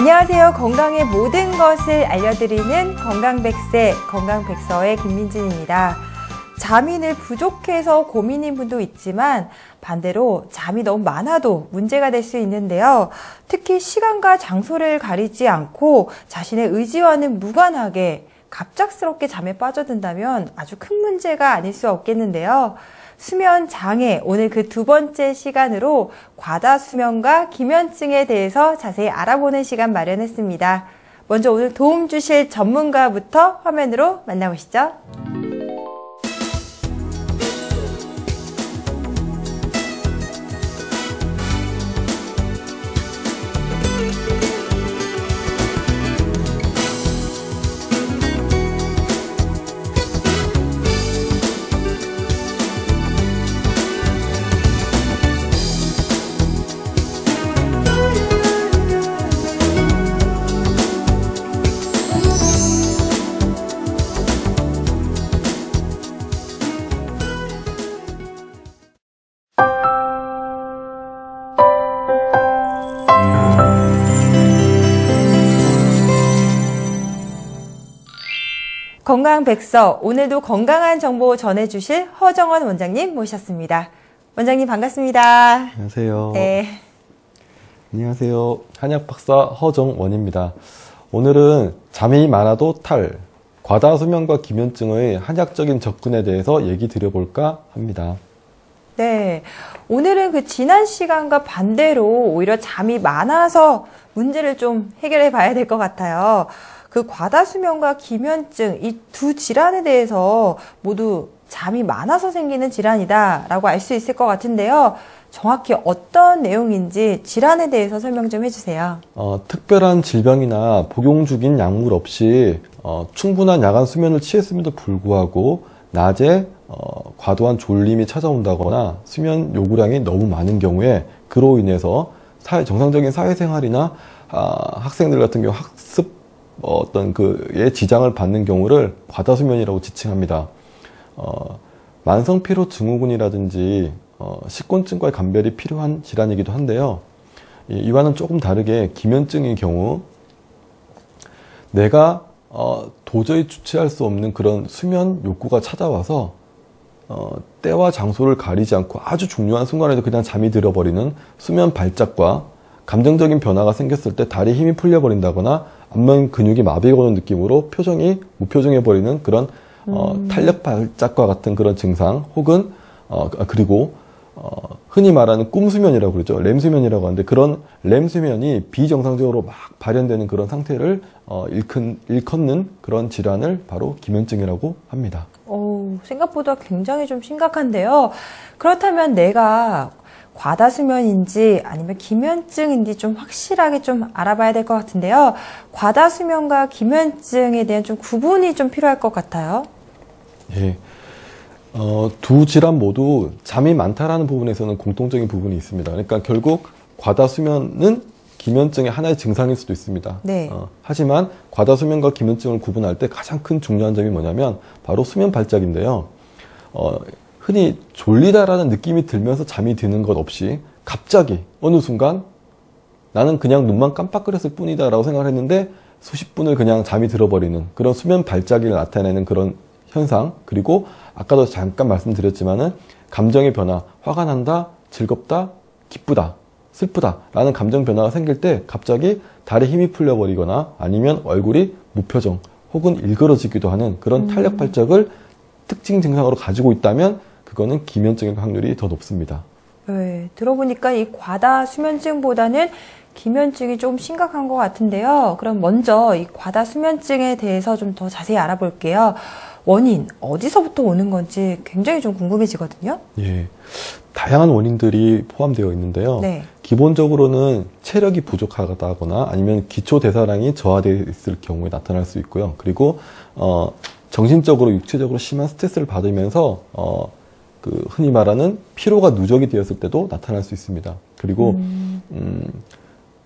안녕하세요. 건강의 모든 것을 알려드리는 건강백세, 건강백서의 김민진입니다. 잠이 늘 부족해서 고민인 분도 있지만 반대로 잠이 너무 많아도 문제가 될 수 있는데요. 특히 시간과 장소를 가리지 않고 자신의 의지와는 무관하게 갑작스럽게 잠에 빠져든다면 아주 큰 문제가 아닐 수 없겠는데요. 수면 장애, 오늘 그 두 번째 시간으로 과다수면과 기면증에 대해서 자세히 알아보는 시간 마련했습니다. 먼저 오늘 도움 주실 전문가부터 화면으로 만나보시죠. 건강백서, 오늘도 건강한 정보 전해주실 허정원 원장님 모셨습니다. 원장님 반갑습니다. 안녕하세요. 네. 안녕하세요. 한약박사 허정원입니다. 오늘은 잠이 많아도 탈, 과다수면과 기면증의 한약적인 접근에 대해서 얘기 드려볼까 합니다. 네. 오늘은 그 지난 시간과 반대로 오히려 잠이 많아서 문제를 좀 해결해 봐야 될 것 같아요. 그 과다수면과 기면증, 이 두 질환에 대해서 모두 잠이 많아서 생기는 질환이다라고 알 수 있을 것 같은데요. 정확히 어떤 내용인지 질환에 대해서 설명 좀 해주세요. 특별한 질병이나 복용 중인 약물 없이 충분한 야간 수면을 취했음에도 불구하고 낮에 과도한 졸림이 찾아온다거나 수면 요구량이 너무 많은 경우에 그로 인해서 정상적인 사회생활이나 학생들 같은 경우 학습 어떤 그의 지장을 받는 경우를 과다수면이라고 지칭합니다. 만성 피로 증후군이라든지 식곤증과의 감별이 필요한 질환이기도 한데요. 이와는 조금 다르게 기면증의 경우 내가 도저히 주체할 수 없는 그런 수면 욕구가 찾아와서 때와 장소를 가리지 않고 아주 중요한 순간에도 그냥 잠이 들어버리는 수면 발작과 감정적인 변화가 생겼을 때 다리에 힘이 풀려버린다거나 안면 근육이 마비가 오는 느낌으로 표정이 무표정해버리는 그런 탄력 발작과 같은 그런 증상 혹은 그리고 흔히 말하는 꿈수면이라고 그러죠. 렘수면이라고 하는데 그런 렘수면이 비정상적으로 막 발현되는 그런 상태를 일컫는 그런 질환을 바로 기면증이라고 합니다. 생각보다 굉장히 좀 심각한데요. 그렇다면 내가 과다수면인지 아니면 기면증인지 좀 확실하게 좀 알아봐야 될 것 같은데요. 과다수면과 기면증에 대한 좀 구분이 좀 필요할 것 같아요. 예. 두 질환 모두 잠이 많다라는 부분에서는 공통적인 부분이 있습니다. 그러니까 결국 과다수면은 기면증의 하나의 증상일 수도 있습니다. 네. 하지만 과다수면과 기면증을 구분할 때 가장 큰 중요한 점이 뭐냐면 바로 수면 발작인데요. 흔히 졸리다라는 느낌이 들면서 잠이 드는 것 없이 갑자기 어느 순간 나는 그냥 눈만 깜빡거렸을 뿐이다 라고 생각을 했는데 수십 분을 그냥 잠이 들어버리는 그런 수면 발작을 나타내는 그런 현상, 그리고 아까도 잠깐 말씀드렸지만은 감정의 변화, 화가 난다, 즐겁다, 기쁘다, 슬프다 라는 감정 변화가 생길 때 갑자기 다리에 힘이 풀려버리거나 아니면 얼굴이 무표정 혹은 일그러지기도 하는 그런 탄력 발작을 특징 증상으로 가지고 있다면 그거는 기면증의 확률이 더 높습니다. 네, 들어보니까 이 과다수면증보다는 기면증이 조금 심각한 것 같은데요. 그럼 먼저 이 과다수면증에 대해서 좀 더 자세히 알아볼게요. 원인, 어디서부터 오는 건지 굉장히 좀 궁금해지거든요. 예, 다양한 원인들이 포함되어 있는데요. 네. 기본적으로는 체력이 부족하다거나 아니면 기초 대사량이 저하되어 있을 경우에 나타날 수 있고요. 그리고 정신적으로 육체적으로 심한 스트레스를 받으면서 흔히 말하는 피로가 누적이 되었을 때도 나타날 수 있습니다. 그리고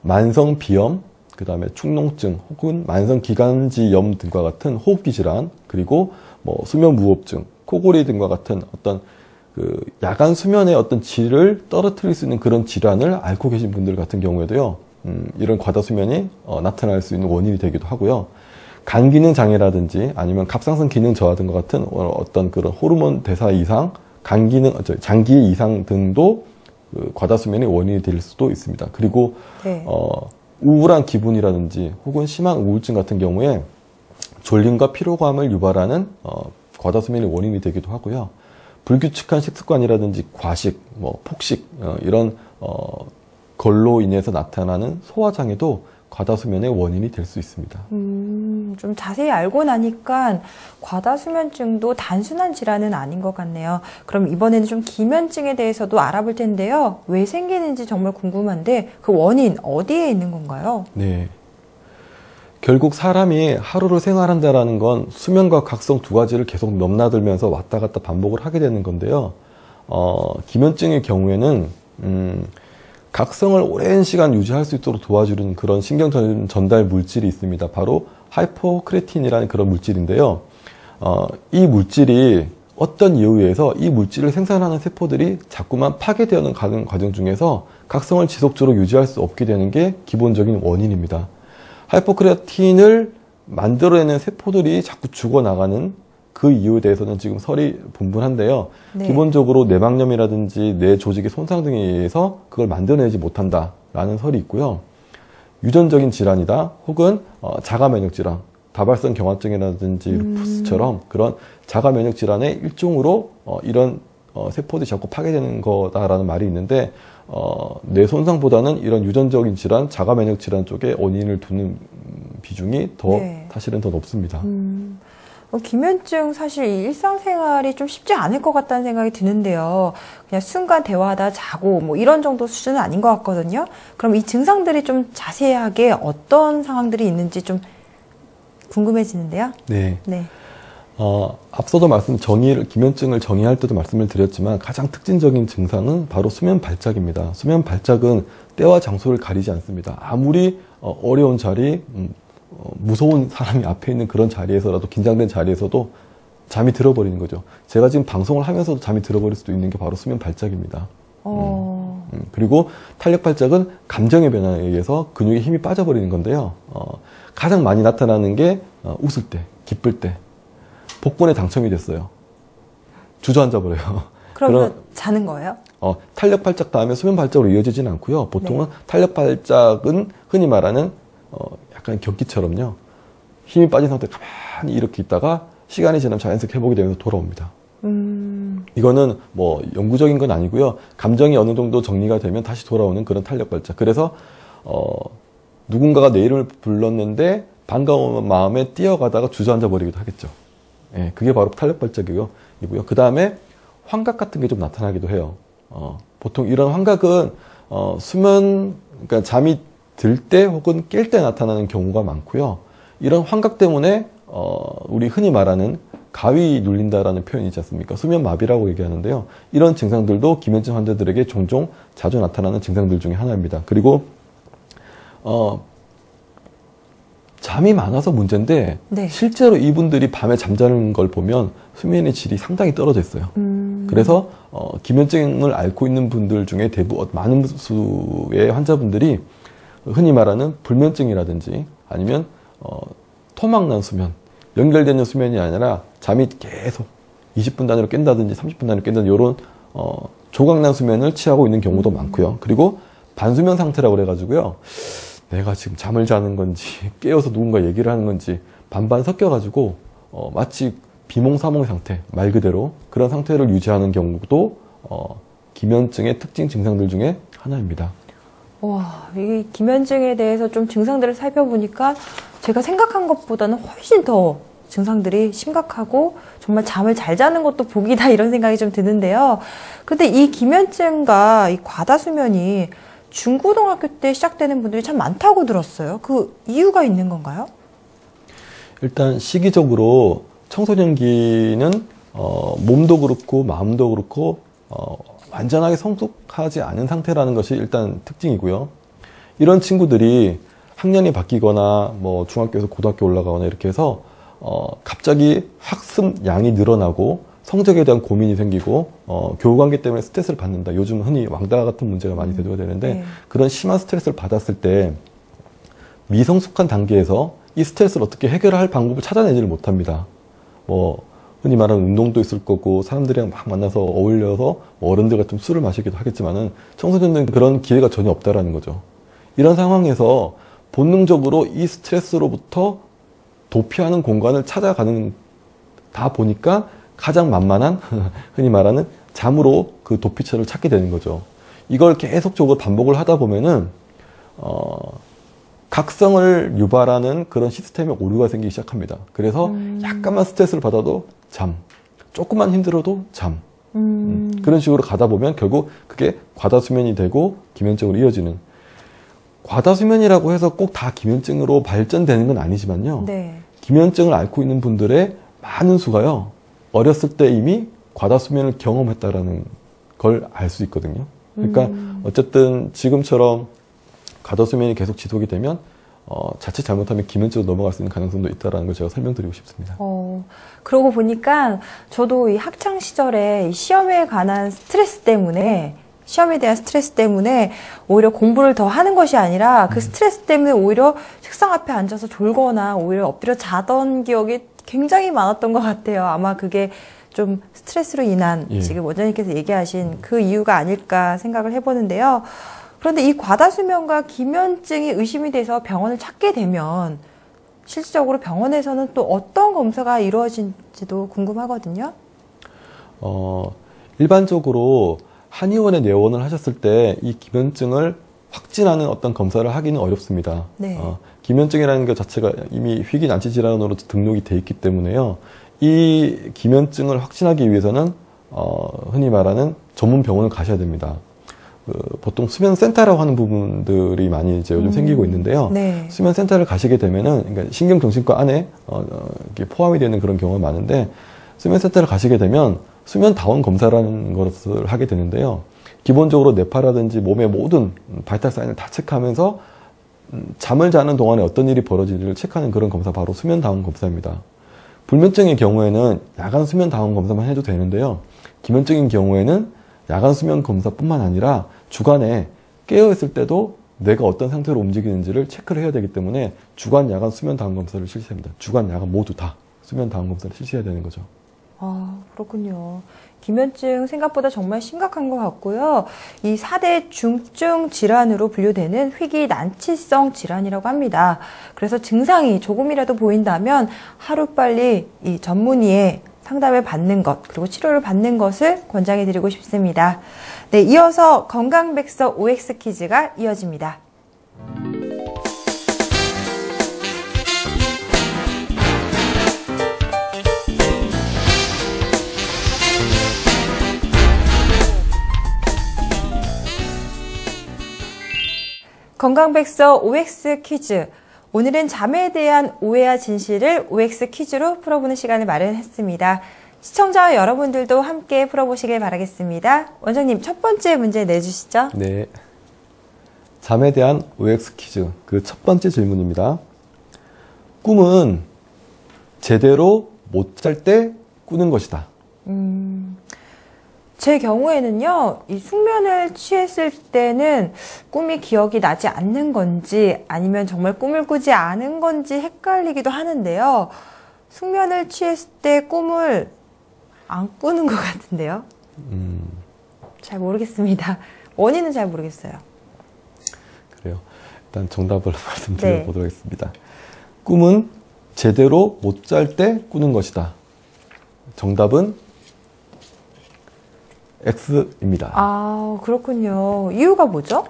만성 비염, 그 다음에 축농증 혹은 만성 기관지염 등과 같은 호흡기 질환, 그리고 수면 무호흡증, 코골이 등과 같은 어떤 야간 수면의 어떤 질을 떨어뜨릴 수 있는 그런 질환을 앓고 계신 분들 같은 경우에도요, 이런 과다수면이 나타날 수 있는 원인이 되기도 하고요. 간 기능 장애라든지 아니면 갑상선 기능 저하 등과 같은 어떤 그런 호르몬 대사 이상, 간 기능, 장기 이상 등도 그 과다수면의 원인이 될 수도 있습니다. 그리고 네. 우울한 기분이라든지 혹은 심한 우울증 같은 경우에 졸림과 피로감을 유발하는 과다수면의 원인이 되기도 하고요. 불규칙한 식습관이라든지 과식, 폭식 이런 걸로 인해서 나타나는 소화장애도 과다수면의 원인이 될 수 있습니다. 좀 자세히 알고 나니까 과다수면증도 단순한 질환은 아닌 것 같네요. 그럼 이번에는 좀 기면증에 대해서도 알아볼 텐데요. 왜 생기는지 정말 궁금한데 그 원인 어디에 있는 건가요? 네. 결국 사람이 하루를 생활한다라는 건 수면과 각성 두 가지를 계속 넘나들면서 왔다 갔다 반복을 하게 되는 건데요. 기면증의 경우에는 각성을 오랜 시간 유지할 수 있도록 도와주는 그런 신경 전달 물질이 있습니다. 바로 하이포크레틴이라는 그런 물질인데요. 이 물질이 어떤 이유에 의해서 이 물질을 생산하는 세포들이 자꾸만 파괴되는 과정 중에서 각성을 지속적으로 유지할 수 없게 되는 게 기본적인 원인입니다. 하이포크레틴을 만들어내는 세포들이 자꾸 죽어나가는 그 이유에 대해서는 지금 설이 분분한데요. 네. 기본적으로 내막염이라든지 뇌 조직의 손상 등에 의해서 그걸 만들어내지 못한다라는 설이 있고요. 유전적인 질환이다 혹은 자가면역 질환, 다발성 경화증이라든지 루푸스처럼 그런 자가면역 질환의 일종으로 이런 세포들이 자꾸 파괴되는 거다라는 말이 있는데 뇌 손상보다는 이런 유전적인 질환, 자가면역 질환 쪽에 원인을 두는 비중이 네. 사실은 더 높습니다. 기면증 사실 일상생활이 좀 쉽지 않을 것 같다는 생각이 드는데요. 그냥 순간 대화하다 자고 이런 정도 수준은 아닌 것 같거든요. 그럼 이 증상들이 좀 자세하게 어떤 상황들이 있는지 좀 궁금해지는데요. 네. 네. 앞서도 기면증을 정의할 때도 말씀을 드렸지만 가장 특징적인 증상은 바로 수면 발작입니다. 수면 발작은 때와 장소를 가리지 않습니다. 아무리 어려운 자리, 무서운 사람이 앞에 있는 그런 자리에서라도 긴장된 자리에서도 잠이 들어버리는 거죠. 제가 지금 방송을 하면서도 잠이 들어버릴 수도 있는 게 바로 수면 발작입니다. 그리고 탄력 발작은 감정의 변화에 의해서 근육에 힘이 빠져버리는 건데요. 가장 많이 나타나는 게 웃을 때, 기쁠 때, 복권에 당첨이 됐어요. 주저앉아 버려요. 그러면 자는 거예요? 탄력 발작 다음에 수면 발작으로 이어지지는 않고요. 보통은 네. 탄력 발작은 흔히 말하는 약간 격기처럼요. 힘이 빠진 상태에 가만히 이렇게 있다가 시간이 지나면 자연스럽게 회복이 되면서 돌아옵니다. 이거는 영구적인 건 아니고요. 감정이 어느 정도 정리가 되면 다시 돌아오는 그런 탄력 발작. 그래서 누군가가 내 이름을 불렀는데 반가운 마음에 뛰어가다가 주저앉아 버리기도 하겠죠. 예, 그게 바로 탄력 발작이고요. 그 다음에 환각 같은 게 좀 나타나기도 해요. 보통 이런 환각은 그러니까 잠이 들 때 혹은 깰 때 나타나는 경우가 많고요. 이런 환각 때문에 우리 흔히 말하는 가위 눌린다라는 표현이 있지 않습니까? 수면 마비라고 얘기하는데요. 이런 증상들도 기면증 환자들에게 종종 자주 나타나는 증상들 중에 하나입니다. 그리고 잠이 많아서 문제인데 네. 실제로 이분들이 밤에 잠자는 걸 보면 수면의 질이 상당히 떨어져 있어요. 그래서 기면증을 앓고 있는 분들 중에 많은 수의 환자분들이 흔히 말하는 불면증이라든지 아니면 토막난 수면, 연결되는 수면이 아니라 잠이 계속 20분 단위로 깬다든지 30분 단위로 깬다든지 이런 조각난 수면을 취하고 있는 경우도 많고요. 그리고 반수면 상태라고 그래가지고요. 내가 지금 잠을 자는 건지 깨어서 누군가 얘기를 하는 건지 반반 섞여가지고 마치 비몽사몽 상태, 말 그대로 그런 상태를 유지하는 경우도 기면증의 특징 증상들 중에 하나입니다. 와, 이 기면증에 대해서 좀 증상들을 살펴보니까 제가 생각한 것보다는 훨씬 더 증상들이 심각하고 정말 잠을 잘 자는 것도 복이다 이런 생각이 좀 드는데요. 그런데 이 기면증과 이 과다수면이 중고등학교 때 시작되는 분들이 참 많다고 들었어요. 그 이유가 있는 건가요? 일단 시기적으로 청소년기는 몸도 그렇고 마음도 그렇고 완전하게 성숙하지 않은 상태라는 것이 일단 특징이고요. 이런 친구들이 학년이 바뀌거나 중학교에서 고등학교 올라가거나 이렇게 해서 갑자기 학습 양이 늘어나고 성적에 대한 고민이 생기고 교우관계 때문에 스트레스를 받는다. 요즘 흔히 왕따 같은 문제가 많이 대두가 되는데 네. 그런 심한 스트레스를 받았을 때 미성숙한 단계에서 이 스트레스를 어떻게 해결할 방법을 찾아내지를 못합니다. 뭐 흔히 말하는 운동도 있을 거고 사람들이랑 막 만나서 어울려서 뭐 어른들 같은 술을 마시기도 하겠지만은 청소년들은 그런 기회가 전혀 없다라는 거죠. 이런 상황에서 본능적으로 이 스트레스로부터 도피하는 공간을 찾아가는 다 보니까 가장 만만한 흔히 말하는 잠으로 그 도피처를 찾게 되는 거죠. 이걸 계속적으로 반복을 하다 보면은 각성을 유발하는 그런 시스템에 오류가 생기기 시작합니다. 그래서 약간만 스트레스를 받아도 잠, 조금만 힘들어도 잠, 그런 식으로 가다 보면 결국 그게 과다수면이 되고 기면증으로 이어지는, 과다수면이라고 해서 꼭 다 기면증으로 발전되는 건 아니지만요. 네. 기면증을 앓고 있는 분들의 많은 수가요, 어렸을 때 이미 과다수면을 경험했다라는 걸 알 수 있거든요. 그러니까 어쨌든 지금처럼 과다수면이 계속 지속이 되면 자칫 잘못하면 기면증으로 넘어갈 수 있는 가능성도 있다는 걸 제가 설명드리고 싶습니다. 그러고 보니까 저도 이 학창 시절에 이 시험에 관한 스트레스 때문에, 시험에 대한 스트레스 때문에 오히려 공부를 더 하는 것이 아니라 그 스트레스 때문에 오히려 책상 앞에 앉아서 졸거나 오히려 엎드려 자던 기억이 굉장히 많았던 것 같아요. 아마 그게 좀 스트레스로 인한 지금 원장님께서 얘기하신 그 이유가 아닐까 생각을 해보는데요. 그런데 이 과다수면과 기면증이 의심이 돼서 병원을 찾게 되면 실질적으로 병원에서는 또 어떤 검사가 이루어진지도 궁금하거든요. 일반적으로 한의원에 내원을 하셨을 때 이 기면증을 확진하는 어떤 검사를 하기는 어렵습니다. 네. 기면증이라는 것 자체가 이미 희귀난치 질환으로 등록이 돼 있기 때문에요. 이 기면증을 확진하기 위해서는 흔히 말하는 전문 병원을 가셔야 됩니다. 보통 수면센터라고 하는 부분들이 많이 이제 요즘 생기고 있는데요. 네. 수면센터를 가시게 되면은, 그러니까 신경정신과 안에 포함이 되는 그런 경우가 많은데, 수면센터를 가시게 되면 수면다원 검사라는 것을 하게 되는데요. 기본적으로 뇌파라든지 몸의 모든 바이탈 사인을 다 체크하면서 잠을 자는 동안에 어떤 일이 벌어지는지를 체크하는 그런 검사, 바로 수면다원 검사입니다. 불면증의 경우에는 야간 수면다원 검사만 해도 되는데요. 기면증인 경우에는 야간 수면 검사뿐만 아니라 주간에 깨어있을 때도 뇌가 어떤 상태로 움직이는지를 체크를 해야 되기 때문에 주간, 야간 수면 다원 검사를 실시합니다. 주간, 야간 모두 다 수면 다원 검사를 실시해야 되는 거죠. 그렇군요. 기면증 생각보다 정말 심각한 것 같고요. 이 4대 중증 질환으로 분류되는 희귀난치성 질환이라고 합니다. 그래서 증상이 조금이라도 보인다면 하루빨리 이 전문의의 상담을 받는 것, 그리고 치료를 받는 것을 권장해 드리고 싶습니다. 네, 이어서 건강백서 OX 퀴즈가 이어집니다. 건강백서 OX 퀴즈. 오늘은 잠에 대한 오해와 진실을 OX 퀴즈로 풀어보는 시간을 마련했습니다. 시청자 여러분들도 함께 풀어보시길 바라겠습니다. 원장님, 첫 번째 문제 내주시죠. 네. 잠에 대한 OX 퀴즈. 그 첫 번째 질문입니다. 꿈은 제대로 못 잘 때 꾸는 것이다. 제 경우에는요, 이 숙면을 취했을 때는 꿈이 기억이 나지 않는 건지 아니면 정말 꿈을 꾸지 않은 건지 헷갈리기도 하는데요. 숙면을 취했을 때 꿈을 안 꾸는 것 같은데요. 잘 모르겠습니다. 원인은 잘 모르겠어요. 그래요. 일단 정답을 말씀드려보도록 하겠습니다. 꿈은 제대로 못 잘 때 꾸는 것이다. 정답은 X입니다. 그렇군요. 이유가 뭐죠?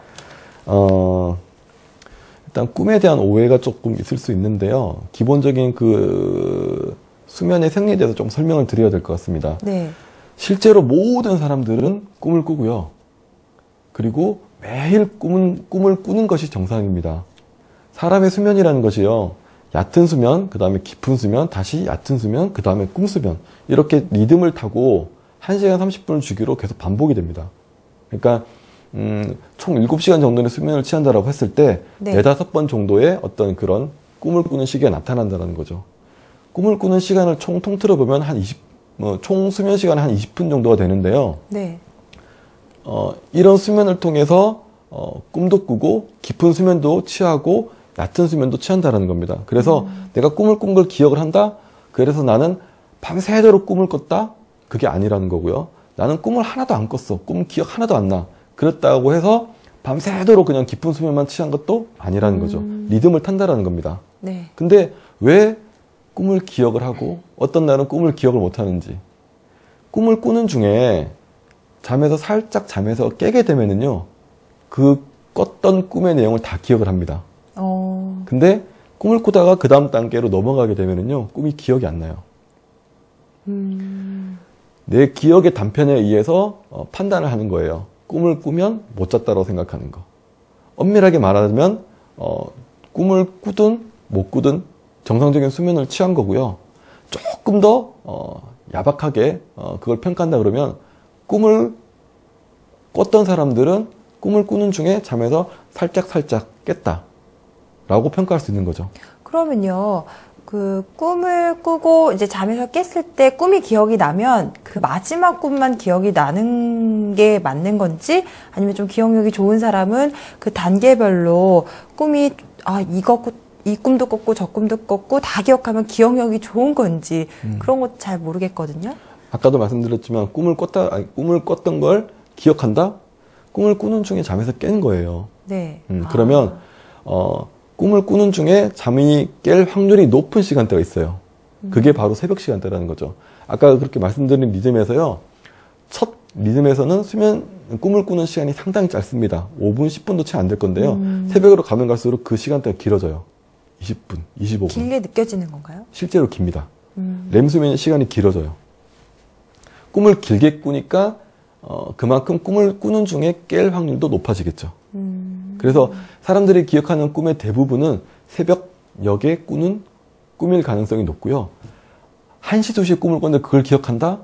일단 꿈에 대한 오해가 조금 있을 수 있는데요. 기본적인 그 수면의 생리에 대해서 좀 설명을 드려야 될 것 같습니다. 네. 실제로 모든 사람들은 꿈을 꾸고요. 그리고 매일 꿈을 꾸는 것이 정상입니다. 사람의 수면이라는 것이요, 얕은 수면, 그 다음에 깊은 수면, 다시 얕은 수면, 그 다음에 꿈수면, 이렇게 리듬을 타고 1시간 30분을 주기로 계속 반복이 됩니다. 그러니까 총 7시간 정도의 수면을 취한다라고 했을 때 네. 4-5번 정도의 어떤 그런 꿈을 꾸는 시기가 나타난다는 거죠. 꿈을 꾸는 시간을 총 통틀어 보면 한 총 수면 시간은 한 20분 정도가 되는데요. 네. 이런 수면을 통해서 꿈도 꾸고 깊은 수면도 취하고 얕은 수면도 취한다는 겁니다. 그래서 내가 꿈을 꾼 걸 기억을 한다? 그래서 나는 밤새도록 꿈을 꿨다? 그게 아니라는 거고요. 나는 꿈을 하나도 안 꿨어. 꿈 기억 하나도 안 나. 그렇다고 해서 밤새도록 그냥 깊은 수면만 취한 것도 아니라는 거죠. 리듬을 탄다라는 겁니다. 네. 근데 왜 꿈을 기억을 하고 어떤 날은 꿈을 기억을 못 하는지. 꿈을 꾸는 중에 잠에서 살짝 잠에서 깨게 되면은요, 그 꿨던 꿈의 내용을 다 기억을 합니다. 근데 꿈을 꾸다가 그 다음 단계로 넘어가게 되면은요, 꿈이 기억이 안 나요. 내 기억의 단편에 의해서 판단을 하는 거예요. 꿈을 꾸면 못 잤다고 생각하는 거. 엄밀하게 말하면 꿈을 꾸든 못 꾸든 정상적인 수면을 취한 거고요. 조금 더 야박하게 그걸 평가한다 그러면 꿈을 꿨던 사람들은 꿈을 꾸는 중에 잠에서 살짝 깼다라고 평가할 수 있는 거죠. 그러면요, 그 꿈을 꾸고 이제 잠에서 깼을 때 꿈이 기억이 나면 그 마지막 꿈만 기억이 나는 게 맞는 건지, 아니면 좀 기억력이 좋은 사람은 그 단계별로 꿈이 이 꿈도 꿨고 저 꿈도 꿨고 다 기억하면 기억력이 좋은 건지 그런 거 잘 모르겠거든요. 아까도 말씀드렸지만 꿈을 꿨던 걸 기억한다? 꿈을 꾸는 중에 잠에서 깬 거예요. 네. 그러면 꿈을 꾸는 중에 잠이 깰 확률이 높은 시간대가 있어요. 그게 바로 새벽 시간대라는 거죠. 아까 그렇게 말씀드린 리듬에서요. 첫 리듬에서는 꿈을 꾸는 시간이 상당히 짧습니다. 5분, 10분도 채 안 될 건데요. 새벽으로 가면 갈수록 그 시간대가 길어져요. 20분, 25분. 길게 느껴지는 건가요? 실제로 깁니다. 렘 수면 시간이 길어져요. 꿈을 길게 꾸니까 그만큼 꿈을 꾸는 중에 깰 확률도 높아지겠죠. 그래서 사람들이 기억하는 꿈의 대부분은 새벽녘에 꿈일 가능성이 높고요. 1시, 2시에 꿈을 꿨는데 그걸 기억한다?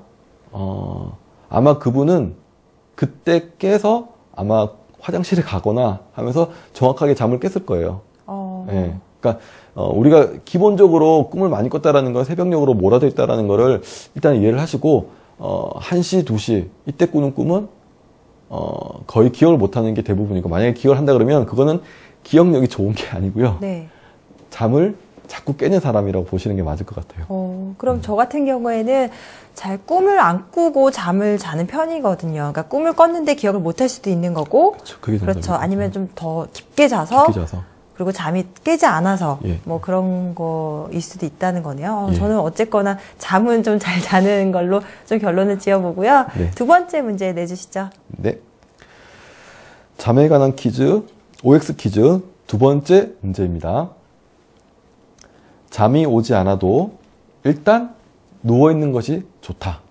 아마 그분은 그때 깨서 아마 화장실에 가거나 하면서 정확하게 잠을 깼을 거예요. 네. 그러니까 우리가 기본적으로 꿈을 많이 꿨다라는 건 새벽녘으로 몰아져 있다라는 거를 일단 이해를 하시고 1시, 2시 이때 꾸는 꿈은 거의 기억을 못하는 게 대부분이고, 만약에 기억을 한다 그러면 그거는 기억력이 좋은 게 아니고요. 네. 잠을 자꾸 깨는 사람이라고 보시는 게 맞을 것 같아요. 그럼 저 같은 경우에는 잘 꿈을 안 꾸고 잠을 자는 편이거든요. 그러니까 꿈을 꿨는데 기억을 못할 수도 있는 거고, 그렇죠. 그게 그렇죠. 아니면 좀 더 깊게 자서, 그리고 잠이 깨지 않아서 예. 뭐 그런 거일 수도 있다는 거네요. 예. 저는 어쨌거나 잠은 좀 잘 자는 걸로 좀 결론을 지어보고요. 네. 두 번째 문제 내주시죠. 네. 잠에 관한 퀴즈, OX 퀴즈 두 번째 문제입니다. 잠이 오지 않아도 일단 누워있는 것이 좋다.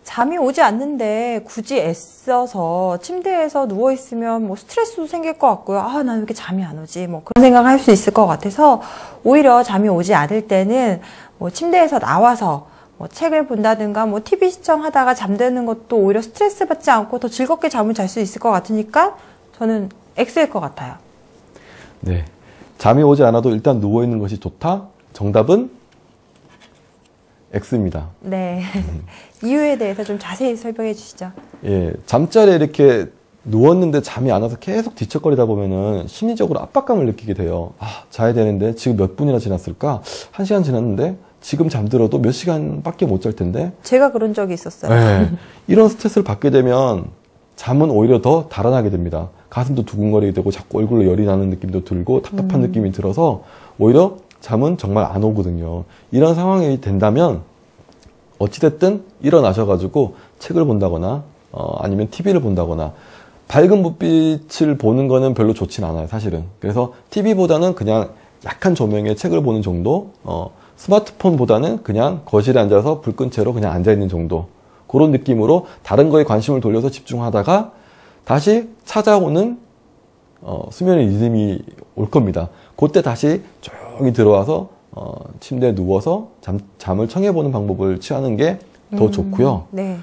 잠이 오지 않는데 굳이 애써서 침대에서 누워있으면 뭐 스트레스도 생길 것 같고요. 난 왜 이렇게 잠이 안 오지? 뭐 그런 생각을 할 수 있을 것 같아서, 오히려 잠이 오지 않을 때는 뭐 침대에서 나와서 뭐 책을 본다든가 뭐 TV 시청하다가 잠드는 것도 오히려 스트레스 받지 않고 더 즐겁게 잠을 잘 수 있을 것 같으니까 저는 X일 것 같아요. 네. 잠이 오지 않아도 일단 누워있는 것이 좋다. 정답은 X입니다. 네. 이유에 대해서 좀 자세히 설명해 주시죠. 예, 잠자리에 이렇게 누웠는데 잠이 안 와서 계속 뒤척거리다 보면은 심리적으로 압박감을 느끼게 돼요. 자야 되는데 지금 몇 분이나 지났을까? 1시간 지났는데 지금 잠들어도 몇 시간밖에 못 잘 텐데. 제가 그런 적이 있었어요. 예, 이런 스트레스를 받게 되면 잠은 오히려 더 달아나게 됩니다. 가슴도 두근거리게 되고 자꾸 얼굴로 열이 나는 느낌도 들고 답답한 느낌이 들어서 오히려 잠은 정말 안 오거든요. 이런 상황이 된다면 어찌됐든 일어나셔가지고 책을 본다거나 아니면 TV를 본다거나, 밝은 불빛을 보는 거는 별로 좋진 않아요, 사실은. 그래서 TV보다는 그냥 약한 조명에 책을 보는 정도, 스마트폰보다는 그냥 거실에 앉아서 불 끈 채로 그냥 앉아있는 정도, 그런 느낌으로 다른 거에 관심을 돌려서 집중하다가 다시 찾아오는 수면의 리듬이 올 겁니다. 그때 다시 조용히 들어와서 침대에 누워서 잠을 청해보는 방법을 취하는 게 더 좋고요. 네.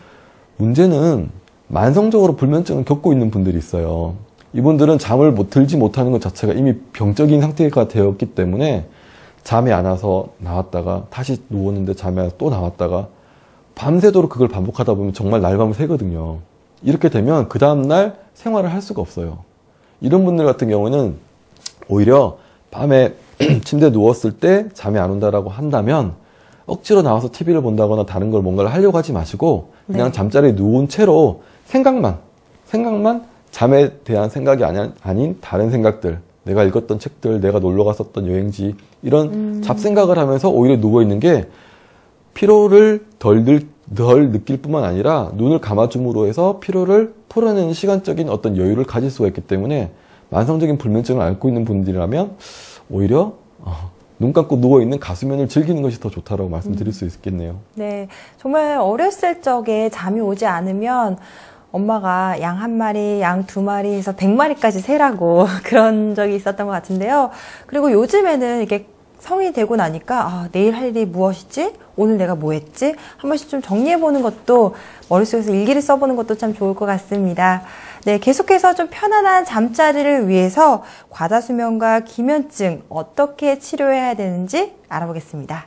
문제는 만성적으로 불면증을 겪고 있는 분들이 있어요. 이분들은 잠을 들지 못하는 것 자체가 이미 병적인 상태가 되었기 때문에 잠이 안 와서 나왔다가 다시 누웠는데 잠이 와서 또 나왔다가 밤새도록 그걸 반복하다 보면 정말 날밤을 새거든요. 이렇게 되면 그 다음날 생활을 할 수가 없어요. 이런 분들 같은 경우는 오히려 밤에 침대에 누웠을 때 잠이 안 온다라고 한다면 억지로 나와서 TV를 본다거나 다른 걸 뭔가를 하려고 하지 마시고 그냥 네. 잠자리에 누운 채로 생각만 잠에 대한 생각이 아닌 다른 생각들, 내가 읽었던 책들, 내가 놀러 갔었던 여행지 이런 잡생각을 하면서 오히려 누워있는 게 피로를 덜 느낄 뿐만 아니라 눈을 감아줌으로 해서 피로를 풀어내는 시간적인 어떤 여유를 가질 수가 있기 때문에 만성적인 불면증을 앓고 있는 분들이라면 오히려 눈 감고 누워있는 가수면을 즐기는 것이 더 좋다라고 말씀드릴 수 있겠네요. 네, 정말 어렸을 적에 잠이 오지 않으면 엄마가 양 1마리, 양 2마리 해서 100마리까지 세라고 그런 적이 있었던 것 같은데요. 그리고 요즘에는 이게 성인이 되고 나니까 내일 할 일이 무엇이지? 오늘 내가 뭐 했지? 한 번씩 좀 정리해보는 것도 머릿속에서 일기를 써보는 것도 참 좋을 것 같습니다. 네, 계속해서 좀 편안한 잠자리를 위해서 과다수면과 기면증 어떻게 치료해야 되는지 알아보겠습니다.